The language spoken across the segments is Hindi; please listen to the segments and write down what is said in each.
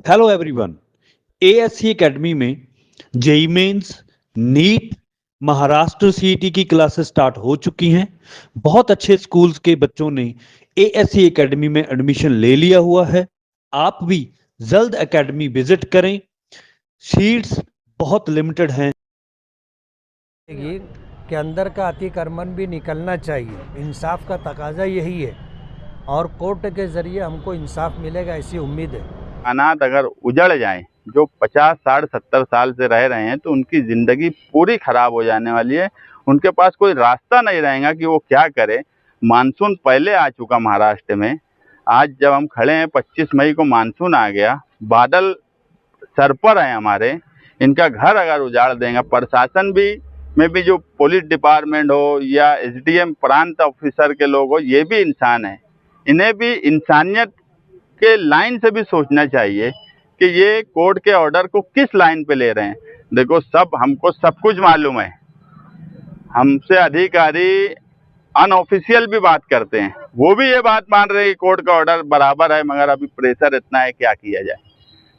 Hello everyone. एएससी एकेडमी में JEE Mains, NEET, Maharashtra CET की क्लासेस स्टार्ट हो चुकी हैं। बहुत अच्छे स्कूल्स के बच्चों ने एएससी एकेडमी में एडमिशन ले लिया हुआ है। आप भी जल्द एकेडमी विजिट करें। सीट्स बहुत लिमिटेड हैं। ये के अंदर का अतिक्रमण भी निकलना चाहिए। इंसाफ का तकाजा यही है और कोर्ट के ज़रिए हमको इंसाफ मिलेगा, ऐसी उम्मीद है। अनाथ अगर उजड़ जाएं, जो 50 60 70 साल से रह रहे हैं, तो उनकी ज़िंदगी पूरी खराब हो जाने वाली है। उनके पास कोई रास्ता नहीं रहेगा कि वो क्या करे। मानसून पहले आ चुका महाराष्ट्र में। आज जब हम खड़े हैं 25 मई को मानसून आ गया, बादल सर पर है हमारे। इनका घर अगर उजाड़ देंगे, प्रशासन भी में भी जो पुलिस डिपार्टमेंट हो या एसडीएम प्रांत ऑफिसर के लोग हो, ये भी इंसान है। इन्हें भी इंसानियत के लाइन से भी सोचना चाहिए कि ये कोर्ट के ऑर्डर को किस लाइन पे ले रहे हैं। देखो, हमको सब कुछ मालूम है। हमसे अधिकारी अनऑफिशियल भी बात करते हैं, वो भी ये बात मान रहे हैं कि कोर्ट का ऑर्डर बराबर है, मगर अभी प्रेशर इतना है, क्या किया जाए।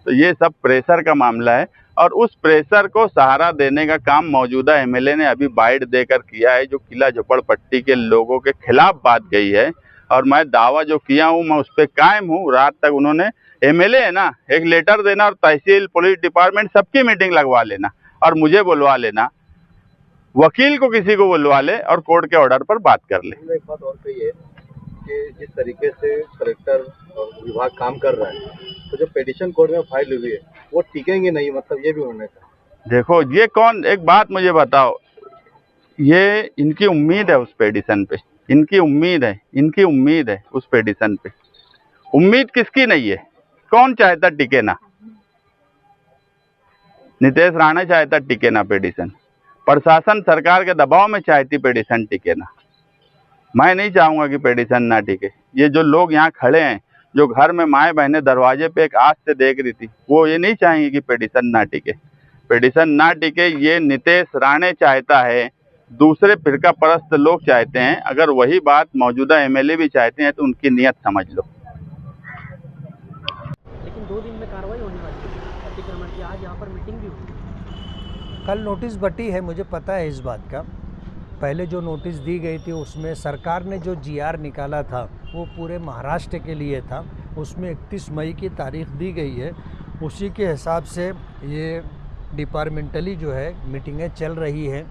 तो ये सब प्रेशर का मामला है और उस प्रेशर को सहारा देने का काम मौजूदा एमएलए ने अभी बाइट देकर किया है, जो किला झोपड़पट्टी के लोगों के खिलाफ बात कही है। और मैं दावा जो किया हूँ, मैं उस पर कायम हूँ। रात तक उन्होंने, एमएलए है ना, एक लेटर देना और तहसील पुलिस डिपार्टमेंट सबकी मीटिंग लगवा लेना और मुझे बुलवा लेना, वकील को किसी को बुलवा ले और कोर्ट के ऑर्डर पर बात कर ले। एक बात और कही है कि जिस तरीके से कलेक्टर और विभाग काम कर रहा है, तो जो पिटीशन कोर्ट में फाइल हुई है वो टिकेंगे नहीं, मतलब ये भी उन्होंने कहा। देखो, ये कौन, एक बात मुझे बताओ, ये इनकी उम्मीद है उस पेडिशन पे, इनकी उम्मीद है उस पेडिशन पे। उम्मीद किसकी नहीं है? कौन चाहता टिके ना? नीतीश राणे चाहता टिके ना पेडिशन। प्रशासन सरकार के दबाव में चाहती पेडिशन टिके ना। मैं नहीं चाहूंगा कि पेडिशन ना टिके। ये जो लोग यहाँ खड़े हैं, जो घर में माए बहनें दरवाजे पे एक आस से देख रही थी, वो ये नहीं चाहेंगे कि पेडिशन ना टिके। पेडिशन ना टिके ये नीतीश राणे चाहता है, दूसरे फिरका परस्त लोग चाहते हैं। अगर वही बात मौजूदा एमएलए भी चाहते हैं तो उनकी नीयत समझ लो। लेकिन 2 दिन में कार्रवाई होने वाली है अतिक्रमण की। आज यहाँ पर मीटिंग भी हुई। कल नोटिस बटी है, मुझे पता है इस बात का। पहले जो नोटिस दी गई थी उसमें सरकार ने जो जीआर निकाला था वो पूरे महाराष्ट्र के लिए था। उसमें 31 मई की तारीख दी गई है। उसी के हिसाब से ये डिपार्टमेंटली जो है मीटिंगें चल रही हैं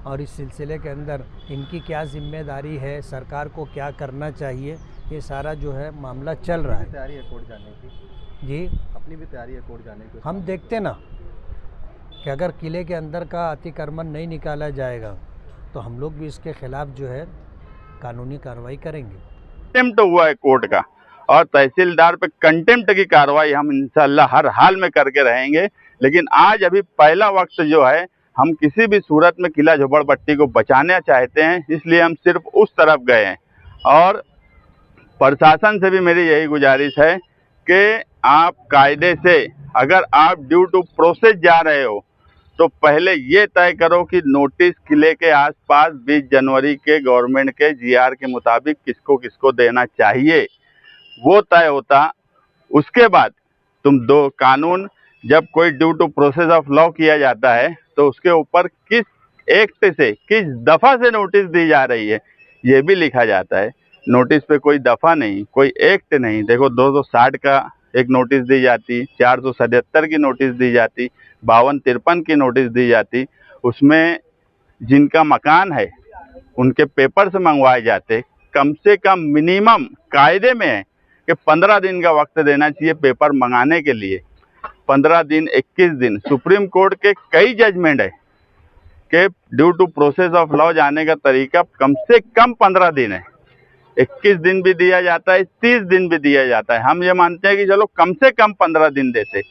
और इस सिलसिले के अंदर इनकी क्या जिम्मेदारी है, सरकार को क्या करना चाहिए, ये सारा जो है मामला चल रहा है। तैयारी है कोर्ट जाने की? जी, अपनी भी तैयारी है कोर्ट जाने की? हम देखते ना कि अगर किले के अंदर का अतिक्रमण नहीं निकाला जाएगा तो हम लोग भी इसके खिलाफ जो है कानूनी कार्रवाई करेंगे। कंटेम्प्ट हुआ है कोर्ट का और तहसीलदार पे कंटेम्प्ट की कार्रवाई हम इंशाल्लाह हर हाल में करके रहेंगे। लेकिन आज अभी पहला वक्त जो है, हम किसी भी सूरत में किला झोपड़पट्टी को बचाना चाहते हैं, इसलिए हम सिर्फ उस तरफ गए हैं। और प्रशासन से भी मेरी यही गुजारिश है कि आप कायदे से, अगर आप ड्यू टू प्रोसेस जा रहे हो तो पहले ये तय करो कि नोटिस किले के आसपास 20 जनवरी के गवर्नमेंट के जीआर के मुताबिक किसको किसको देना चाहिए, वो तय होता। उसके बाद तुम दो कानून, जब कोई due to process of law किया जाता है तो उसके ऊपर किस एक्ट से, किस दफा से नोटिस दी जा रही है, ये भी लिखा जाता है। नोटिस पे कोई दफा नहीं, कोई एक्ट नहीं। देखो, 260 का एक नोटिस दी जाती, 477 की नोटिस दी जाती, 52-53 की नोटिस दी जाती। उसमें जिनका मकान है उनके पेपर से मंगवाए जाते। कम से कम मिनिमम कायदे में है कि 15 दिन का वक्त देना चाहिए पेपर मंगाने के लिए। 15 दिन, 21 दिन। सुप्रीम कोर्ट के कई जजमेंट है कि due to process of law जाने का तरीका कम से कम 15 दिन है। 21 दिन भी दिया जाता है, 30 दिन भी दिया जाता है। हम ये मानते हैं कि चलो कम से कम 15 दिन देते,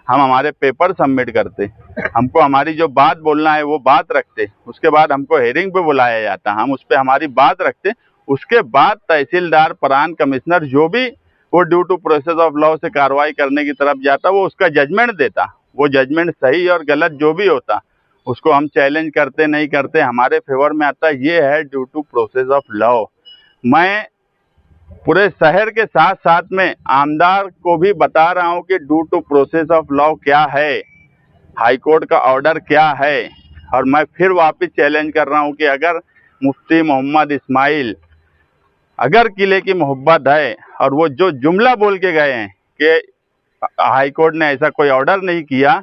हम हमारे पेपर सबमिट करते, हमको हमारी जो बात बोलना है वो बात रखते। उसके बाद हमको हेयरिंग पे बुलाया जाता, हम उस पर हमारी बात रखते। उसके बाद तहसीलदार, प्रांत कमिश्नर, जो भी वो due to process of law से कार्रवाई करने की तरफ जाता, वो उसका जजमेंट देता। वो जजमेंट सही और गलत जो भी होता, उसको हम चैलेंज करते नहीं करते, हमारे फेवर में आता। ये है due to process of law. मैं पूरे शहर के साथ साथ में आमदार को भी बता रहा हूं कि due to process of law क्या है, हाई कोर्ट का ऑर्डर क्या है। और मैं फिर वापस चैलेंज कर रहा हूं कि अगर मुफ्ती मोहम्मद इस्माइल अगर किले की मोहब्बत है और वो जो जुमला बोल के गए हैं कि हाई कोर्ट ने ऐसा कोई ऑर्डर नहीं किया,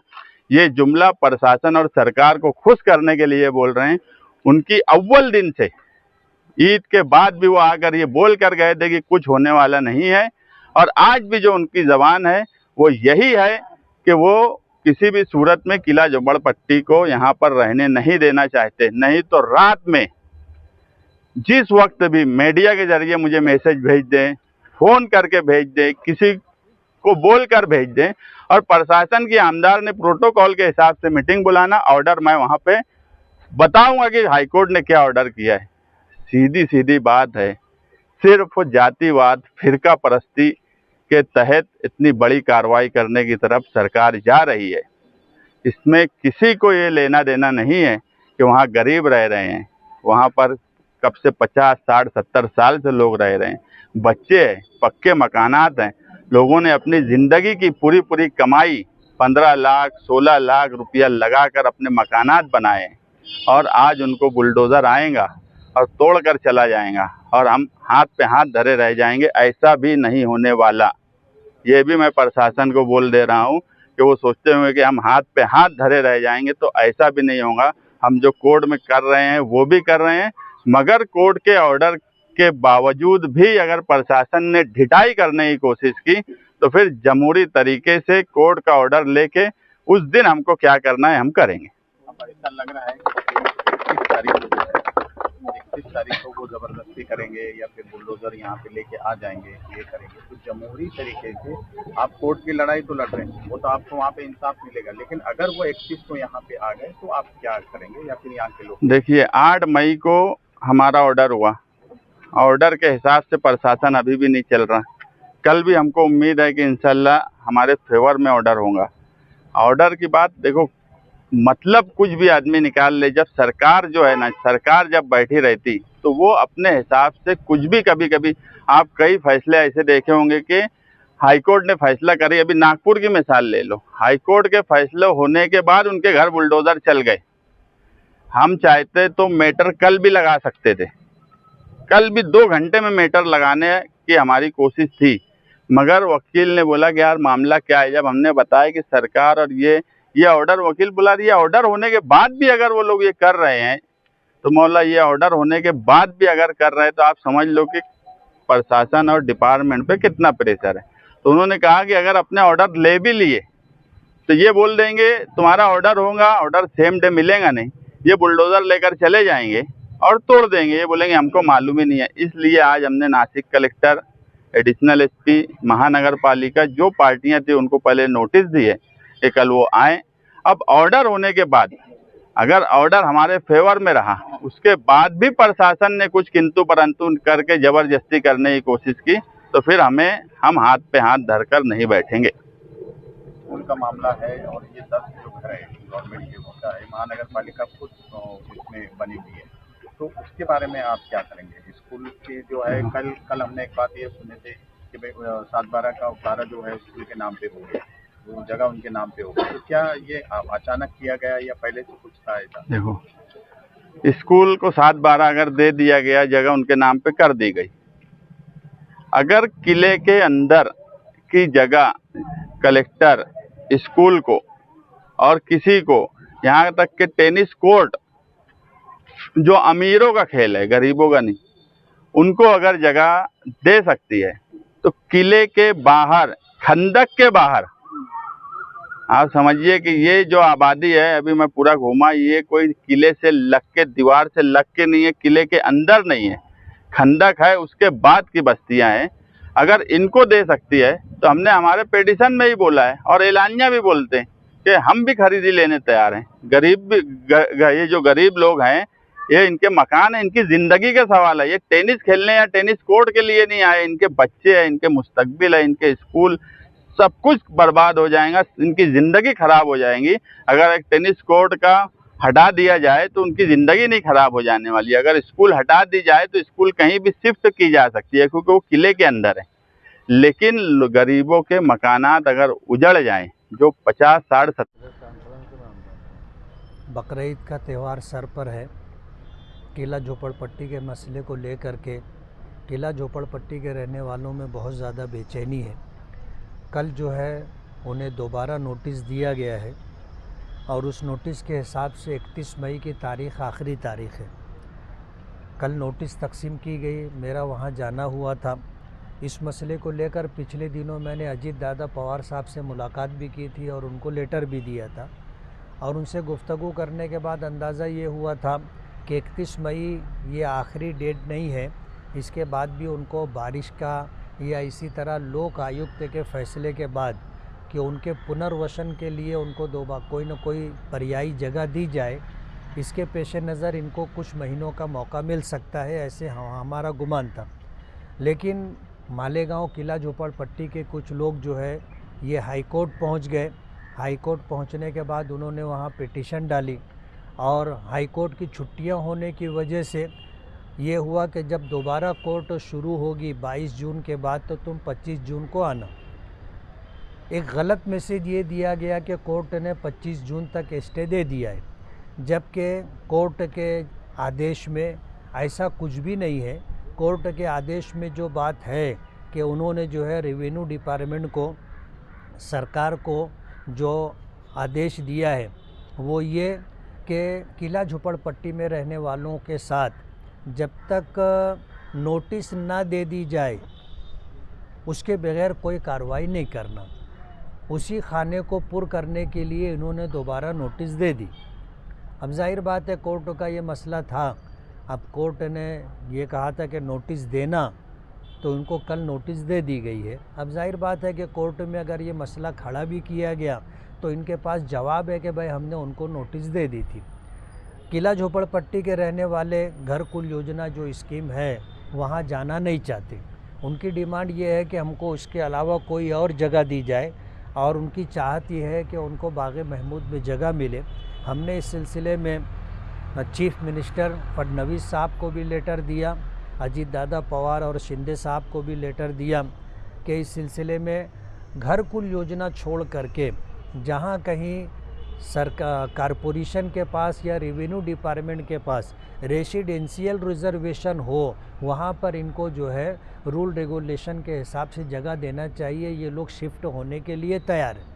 ये जुमला प्रशासन और सरकार को खुश करने के लिए बोल रहे हैं। उनकी अव्वल दिन से ईद के बाद भी वो आकर ये बोल कर गए थे कि कुछ होने वाला नहीं है, और आज भी जो उनकी जबान है वो यही है कि वो किसी भी सूरत में किला झोपड़पट्टी को यहाँ पर रहने नहीं देना चाहते। नहीं तो रात में जिस वक्त भी मीडिया के जरिए मुझे मैसेज भेज दें, फोन करके भेज दें, किसी को बोल कर भेज दें, और प्रशासन की आमदार ने प्रोटोकॉल के हिसाब से मीटिंग बुलाना, ऑर्डर मैं वहाँ पे बताऊंगा कि हाईकोर्ट ने क्या ऑर्डर किया है। सीधी सीधी बात है, सिर्फ जातिवाद फिरका परस्ती के तहत इतनी बड़ी कार्रवाई करने की तरफ सरकार जा रही है। इसमें किसी को ये लेना देना नहीं है कि वहाँ गरीब रह रहे हैं, वहाँ पर कब से 50, 60, 70 साल से लोग रह रहे हैं, बच्चे हैं, पक्के मकानात हैं, लोगों ने अपनी ज़िंदगी की पूरी पूरी कमाई 15 लाख 16 लाख रुपया लगाकर अपने मकानात बनाए हैं, और आज उनको बुलडोज़र आएगा और तोड़ कर चला जाएगा और हम हाथ पे हाथ धरे रह जाएंगे। ऐसा भी नहीं होने वाला। ये भी मैं प्रशासन को बोल दे रहा हूँ कि वो सोचते हुए कि हम हाथ पे हाथ धरे रह जाएंगे, तो ऐसा भी नहीं होगा। हम जो कोर्ट में कर रहे हैं वो भी कर रहे हैं, मगर कोर्ट के ऑर्डर के बावजूद भी अगर प्रशासन ने ढिठाई करने की कोशिश की तो फिर जमहूरी तरीके से कोर्ट का ऑर्डर लेके उस दिन हमको क्या करना है हम करेंगे। ऐसा लग रहा है कि 31 तारीख को वो जबरदस्ती करेंगे या फिर बुलडोजर यहाँ पे लेके आ जाएंगे, ये करेंगे। तो जमहूरी तरीके से आप कोर्ट की लड़ाई तो लड़ रहे हैं, वो तो आपको वहाँ पे इंसाफ मिलेगा, लेकिन अगर वो 31 को यहाँ पे आ गए तो आप क्या करेंगे या फिर यहाँ के लोग? देखिए, 8 मई को हमारा ऑर्डर हुआ, ऑर्डर के हिसाब से प्रशासन अभी भी नहीं चल रहा। कल भी हमको उम्मीद है कि इंशाल्लाह हमारे फेवर में ऑर्डर होगा। ऑर्डर की बात देखो, मतलब कुछ भी आदमी निकाल ले, जब सरकार जो है ना, सरकार जब बैठी रहती तो वो अपने हिसाब से कुछ भी, कभी कभी आप कई फैसले ऐसे देखे होंगे कि हाईकोर्ट ने फैसला करी। अभी नागपुर की मिसाल ले लो, हाईकोर्ट के फैसले होने के बाद उनके घर बुलडोजर चल गए। हम चाहते तो मेटर कल भी लगा सकते थे, कल भी 2 घंटे में मेटर लगाने की हमारी कोशिश थी, मगर वकील ने बोला कि यार मामला क्या है। जब हमने बताया कि सरकार और ये ऑर्डर, वकील बुला दिया, ऑर्डर होने के बाद भी अगर वो लोग ये कर रहे हैं तो मौला, ये ऑर्डर होने के बाद भी अगर कर रहे हैं तो आप समझ लो कि प्रशासन और डिपार्टमेंट पे कितना प्रेशर है। तो उन्होंने कहा कि अगर अपने ऑर्डर ले भी लिए तो ये बोल देंगे तुम्हारा ऑर्डर होगा, ऑर्डर सेम डे मिलेगा नहीं, ये बुलडोजर लेकर चले जाएंगे और तोड़ देंगे, ये बोलेंगे हमको मालूम ही नहीं है। इसलिए आज हमने नासिक कलेक्टर, एडिशनल एसपी, महानगर पालिका, जो पार्टियां थी उनको पहले नोटिस दिए कि कल वो आए। अब ऑर्डर होने के बाद अगर ऑर्डर हमारे फेवर में रहा, उसके बाद भी प्रशासन ने कुछ किंतु परंतु करके जबरदस्ती करने की कोशिश की, तो फिर हम हाथ पे हाथ धरकर नहीं बैठेंगे। स्कूल का मामला है और ये 10 जो घर है गवर्नमेंट के होता है, महानगर पालिका खुद इसमें बनी हुई है, तो उसके बारे में आप क्या करेंगे? स्कूल के जो है, कल हमने एक बात ये सुने थे कि भाई 7/12 का उतारा जो है स्कूल के नाम पे हो गया, वो जगह उनके नाम पे हो गई, तो क्या ये अचानक किया गया या पहले से कुछ था ऐसा? देखो, स्कूल को 7/12 अगर दे दिया गया, जगह उनके नाम पे कर दी गई, अगर किले के अंदर की जगह कलेक्टर स्कूल को और किसी को, यहाँ तक कि टेनिस कोर्ट जो अमीरों का खेल है, गरीबों का नहीं, उनको अगर जगह दे सकती है तो किले के बाहर, खंदक के बाहर, आप समझिए कि ये जो आबादी है, अभी मैं पूरा घूमा, ये कोई किले से लग के, दीवार से लग के नहीं है, किले के अंदर नहीं है, खंदक है, उसके बाद की बस्तियां हैं। अगर इनको दे सकती है तो हमने हमारे पेटिशन में ही बोला है और एलानिया भी बोलते हैं कि हम भी खरीदी लेने तैयार हैं। गरीब भी, ये जो गरीब लोग हैं, ये इनके मकान है, इनकी ज़िंदगी का सवाल है। ये टेनिस खेलने या टेनिस कोर्ट के लिए नहीं आए, इनके बच्चे हैं, इनके मुस्तकबिल है, इनके स्कूल, सब कुछ बर्बाद हो जाएगा, इनकी ज़िंदगी खराब हो जाएंगी अगर एक टेनिस कोर्ट का हटा दिया जाए तो उनकी ज़िंदगी नहीं खराब हो जाने वाली। अगर स्कूल हटा दी जाए तो स्कूल कहीं भी शिफ्ट की जा सकती है, क्योंकि वो किले के अंदर है। लेकिन गरीबों के मकानात अगर उजड़ जाएं, जो 50, 60, 70 बकरीद का त्यौहार सर पर है। किला झोपड़पट्टी के मसले को लेकर के किला झोपड़पट्टी के रहने वालों में बहुत ज़्यादा बेचैनी है। कल जो है उन्हें दोबारा नोटिस दिया गया है और उस नोटिस के हिसाब से 31 मई की तारीख़ आखिरी तारीख़ है। कल नोटिस तकसीम की गई, मेरा वहाँ जाना हुआ था। इस मसले को लेकर पिछले दिनों मैंने अजीत दादा पवार साहब से मुलाकात भी की थी और उनको लेटर भी दिया था और उनसे गुफ्तगू करने के बाद अंदाज़ा ये हुआ था कि 31 मई ये आखिरी डेट नहीं है, इसके बाद भी उनको बारिश का या इसी तरह लोक आयुक्त के फ़ैसले के बाद कि उनके पुनर्वसन के लिए उनको कोई न कोई पर्यायी जगह दी जाए, इसके पेश नज़र इनको कुछ महीनों का मौका मिल सकता है, ऐसे हमारा गुमान था। लेकिन मालेगांव किला झोपड़पट्टी के कुछ लोग जो है ये हाई कोर्ट पहुँच गए। हाई कोर्ट पहुँचने के बाद उन्होंने वहाँ पिटीशन डाली और हाई कोर्ट की छुट्टियाँ होने की वजह से ये हुआ कि जब दोबारा कोर्ट शुरू होगी 22 जून के बाद तो तुम 25 जून को आना। एक गलत मैसेज ये दिया गया कि कोर्ट ने 25 जून तक स्टे दे दिया है, जबकि कोर्ट के आदेश में ऐसा कुछ भी नहीं है। कोर्ट के आदेश में जो बात है कि उन्होंने जो है रेवेन्यू डिपार्टमेंट को, सरकार को जो आदेश दिया है वो ये कि किला झोपड़पट्टी में रहने वालों के साथ जब तक नोटिस ना दे दी जाए उसके बगैर कोई कार्रवाई नहीं करना। उसी खाने को पुर करने के लिए इन्होंने दोबारा नोटिस दे दी। अब जाहिर बात है कोर्ट का ये मसला था। अब कोर्ट ने ये कहा था कि नोटिस देना, तो उनको कल नोटिस दे दी गई है। अब जाहिर बात है कि कोर्ट में अगर ये मसला खड़ा भी किया गया तो इनके पास जवाब है कि भाई हमने उनको नोटिस दे दी थी। किला झोपड़पट्टी के रहने वाले घर कुल योजना जो स्कीम है वहाँ जाना नहीं चाहते। उनकी डिमांड ये है कि हमको उसके अलावा कोई और जगह दी जाए और उनकी चाहत ये है कि उनको बाग़ महमूद में जगह मिले। हमने इस सिलसिले में चीफ मिनिस्टर फडणवीस साहब को भी लेटर दिया, अजीत दादा पवार और शिंदे साहब को भी लेटर दिया कि इस सिलसिले में घर कुल योजना छोड़ करके जहाँ कहीं सरकार कारपोरेशन के पास या रेवेन्यू डिपार्टमेंट के पास रेसिडेंशियल रिजर्वेशन हो वहाँ पर इनको जो है रूल रेगुलेशन के हिसाब से जगह देना चाहिए। ये लोग शिफ्ट होने के लिए तैयार हैं।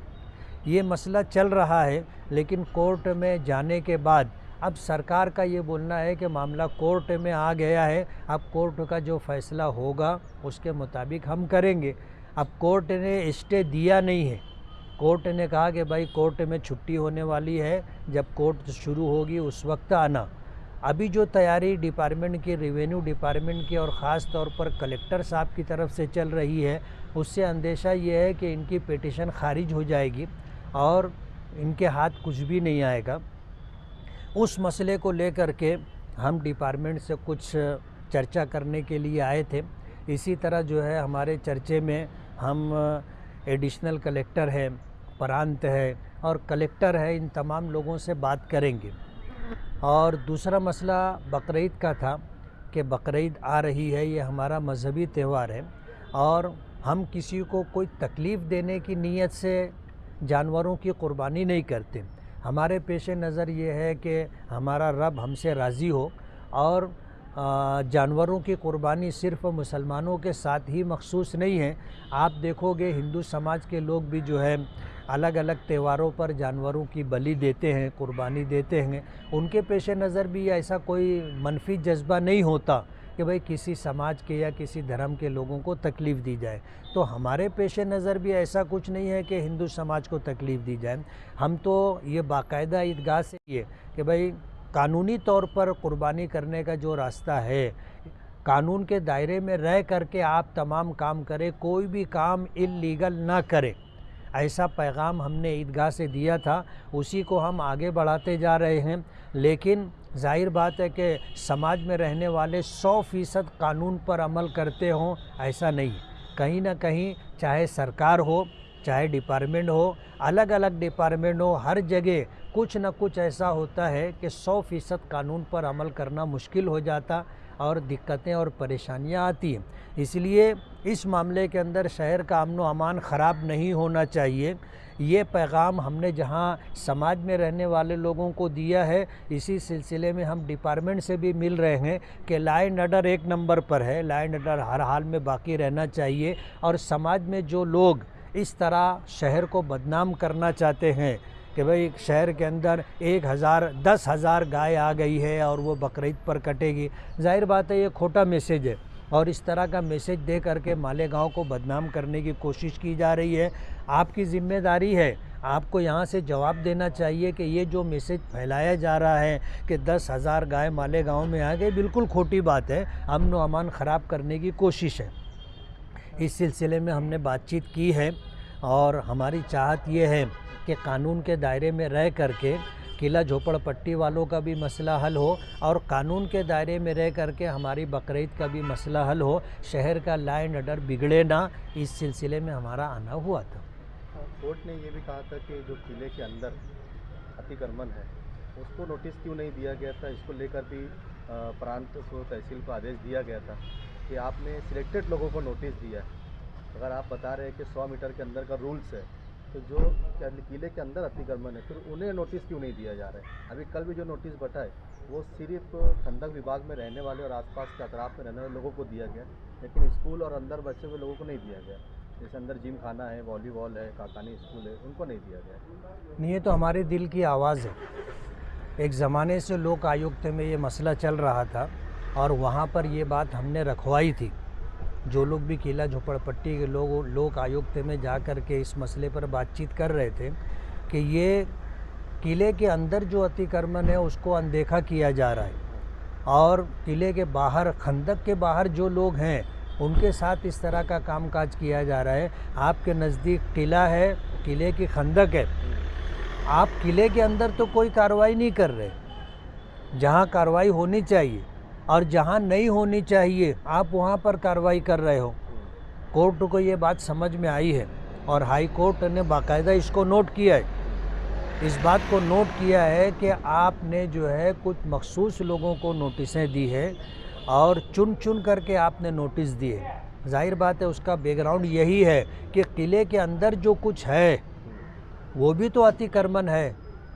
ये मसला चल रहा है, लेकिन कोर्ट में जाने के बाद अब सरकार का ये बोलना है कि मामला कोर्ट में आ गया है, अब कोर्ट का जो फैसला होगा उसके मुताबिक हम करेंगे। अब कोर्ट ने स्टे दिया नहीं है। कोर्ट ने कहा कि भाई कोर्ट में छुट्टी होने वाली है, जब कोर्ट शुरू होगी उस वक्त आना। अभी जो तैयारी डिपार्टमेंट की, रेवेन्यू डिपार्टमेंट की और ख़ास तौर पर कलेक्टर साहब की तरफ से चल रही है, उससे अंदेशा ये है कि इनकी पिटीशन खारिज हो जाएगी और इनके हाथ कुछ भी नहीं आएगा। उस मसले को लेकर के हम डिपार्टमेंट से कुछ चर्चा करने के लिए आए थे। इसी तरह जो है हमारे चर्चे में हम एडिशनल कलेक्टर है, प्रांत है और कलेक्टर है, इन तमाम लोगों से बात करेंगे। और दूसरा मसला बकरीद का था कि बकरीद आ रही है, ये हमारा मजहबी त्यौहार है और हम किसी को कोई तकलीफ़ देने की नीयत से जानवरों की कुर्बानी नहीं करते। हमारे पेश नज़र ये है कि हमारा रब हमसे राज़ी हो और जानवरों की कुर्बानी सिर्फ़ मुसलमानों के साथ ही मखसूस नहीं है। आप देखोगे हिंदू समाज के लोग भी जो है अलग अलग त्योहारों पर जानवरों की बलि देते हैं, कुर्बानी देते हैं। उनके पेश नज़र भी ऐसा कोई मनफी जज्बा नहीं होता कि भाई किसी समाज के या किसी धर्म के लोगों को तकलीफ़ दी जाए। तो हमारे पेश नज़र भी ऐसा कुछ नहीं है कि हिंदू समाज को तकलीफ़ दी जाए। हम तो ये बाकायदा ईदगाह से ये कि भाई कानूनी तौर पर कुर्बानी करने का जो रास्ता है, कानून के दायरे में रह करके आप तमाम काम करें, कोई भी काम इल्लीगल ना करें, ऐसा पैगाम हमने ईदगाह से दिया था। उसी को हम आगे बढ़ाते जा रहे हैं। लेकिन जाहिर बात है कि समाज में रहने वाले 100% कानून पर अमल करते हों, ऐसा नहीं। कहीं ना कहीं चाहे सरकार हो, चाहे डिपार्टमेंट हो, अलग अलग डिपार्टमेंट हो, हर जगह कुछ न कुछ ऐसा होता है कि 100% कानून पर अमल करना मुश्किल हो जाता और दिक्कतें और परेशानियां आती हैं। इसलिए इस मामले के अंदर शहर का अमन व अमान ख़राब नहीं होना चाहिए। ये पैगाम हमने जहां समाज में रहने वाले लोगों को दिया है, इसी सिलसिले में हम डिपार्टमेंट से भी मिल रहे हैं कि लॉ एंड ऑर्डर एक नंबर पर है, लॉ एंड ऑर्डर हर हाल में बाकी रहना चाहिए। और समाज में जो लोग इस तरह शहर को बदनाम करना चाहते हैं कि भाई शहर के अंदर 10,000 गाय आ गई है और वो बकरीद पर कटेगी, जाहिर बात है ये खोटा मैसेज है और इस तरह का मैसेज दे करके मालेगांव को बदनाम करने की कोशिश की जा रही है। आपकी जिम्मेदारी है, आपको यहाँ से जवाब देना चाहिए कि ये जो मैसेज फैलाया जा रहा है कि 10,000 गाय मालेगांव में आ गई, बिल्कुल खोटी बात है, अमन व अमान ख़राब करने की कोशिश है। इस सिलसिले में हमने बातचीत की है और हमारी चाहत ये है कि कानून के दायरे में रह करके किला झोपड़पट्टी वालों का भी मसला हल हो और कानून के दायरे में रह करके हमारी बकरीद का भी मसला हल हो, शहर का लॉ एंड ऑर्डर बिगड़े ना, इस सिलसिले में हमारा आना हुआ था। कोर्ट ने ये भी कहा था कि जो किले के अंदर अतिक्रमण है उसको नोटिस क्यों नहीं दिया गया था, इसको लेकर भी प्रांत को तहसील को आदेश दिया गया था कि आपने सिलेक्टेड लोगों को नोटिस दिया है। अगर आप बता रहे हैं कि 100 मीटर के अंदर का रूल्स है, तो जो किले के अंदर अतिक्रमण है फिर उन्हें नोटिस क्यों नहीं दिया जा रहा है। अभी कल भी जो नोटिस बटा है वो सिर्फ खंडक विभाग में रहने वाले और आसपास के अतराफ में रहने वाले लोगों को दिया गया, लेकिन स्कूल और अंदर बचे हुए लोगों को नहीं दिया गया। जैसे अंदर जिम खाना है, वॉलीबॉल है, काकानी स्कूल है, उनको नहीं दिया गया। नहीं, ये तो हमारे दिल की आवाज़ है। एक ज़माने से लोक आयुक्त में ये मसला चल रहा था और वहाँ पर ये बात हमने रखवाई थी। जो लोग भी किला झोपड़पट्टी के लोग लोक आयुक्त में जा कर के इस मसले पर बातचीत कर रहे थे कि ये किले के अंदर जो अतिक्रमण है उसको अनदेखा किया जा रहा है और किले के बाहर, खंदक के बाहर जो लोग हैं उनके साथ इस तरह का कामकाज किया जा रहा है। आपके नज़दीक किला है, किले की खंदक है, आप किले के अंदर तो कोई कार्रवाई नहीं कर रहे। जहाँ कार्रवाई होनी चाहिए और जहाँ नहीं होनी चाहिए आप वहाँ पर कार्रवाई कर रहे हो। कोर्ट को ये बात समझ में आई है और हाई कोर्ट ने बाकायदा इसको नोट किया है, इस बात को नोट किया है कि आपने जो है कुछ मखसूस लोगों को नोटिसें दी है और चुन चुन करके आपने नोटिस दिए। जाहिर बात है उसका बैकग्राउंड यही है कि किले के अंदर जो कुछ है वो भी तो अतिक्रमण है,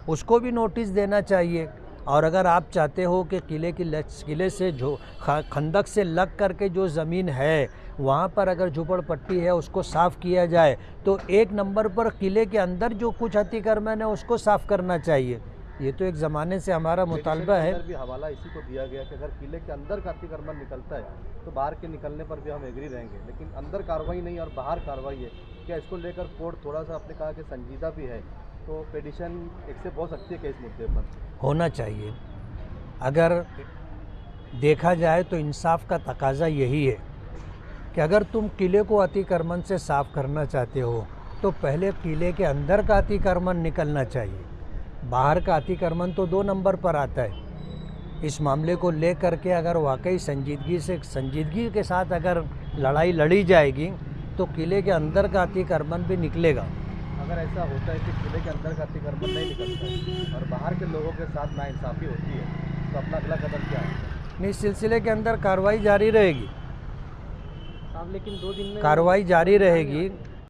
उसको भी नोटिस देना चाहिए। और अगर आप चाहते हो कि किले से जो खंदक से लग करके जो ज़मीन है वहाँ पर अगर झोपड़पट्टी है उसको साफ़ किया जाए, तो एक नंबर पर किले के अंदर जो कुछ अतिक्रमण है उसको साफ़ करना चाहिए। ये तो एक ज़माने से हमारा मुतालबा है। भी हवाला इसी को दिया गया कि अगर किले के अंदर का अतिक्रमण निकलता है तो बाहर के निकलने पर भी हम एग्री रहेंगे, लेकिन अंदर कार्रवाई नहीं और बाहर कार्रवाई है। क्या इसको लेकर कोर्ट थोड़ा सा आपने कहा कि संजीदा भी है, तो पिटीशन एक्सेप्ट हो सकती है क्या इस मुद्दे पर? होना चाहिए। अगर देखा जाए तो इंसाफ का तकाजा यही है कि अगर तुम किले को अतिक्रमण से साफ़ करना चाहते हो तो पहले किले के अंदर का अतिक्रमण निकलना चाहिए। बाहर का अतिक्रमण तो 2 नंबर पर आता है। इस मामले को ले करके अगर वाकई संजीदगी के साथ अगर लड़ाई लड़ी जाएगी तो किले के अंदर का अतिक्रमण भी निकलेगा। अगर ऐसा होता है कि किले के अंदर का अतिक्रमण नहीं निकलता है और बाहर के लोगों के साथ नाइंसाफ़ी होती है, तो अपना अगला कदम क्या है? इस सिलसिले के अंदर कार्रवाई जारी रहेगी। साहब लेकिन 2 दिन में कार्रवाई जारी रहेगी।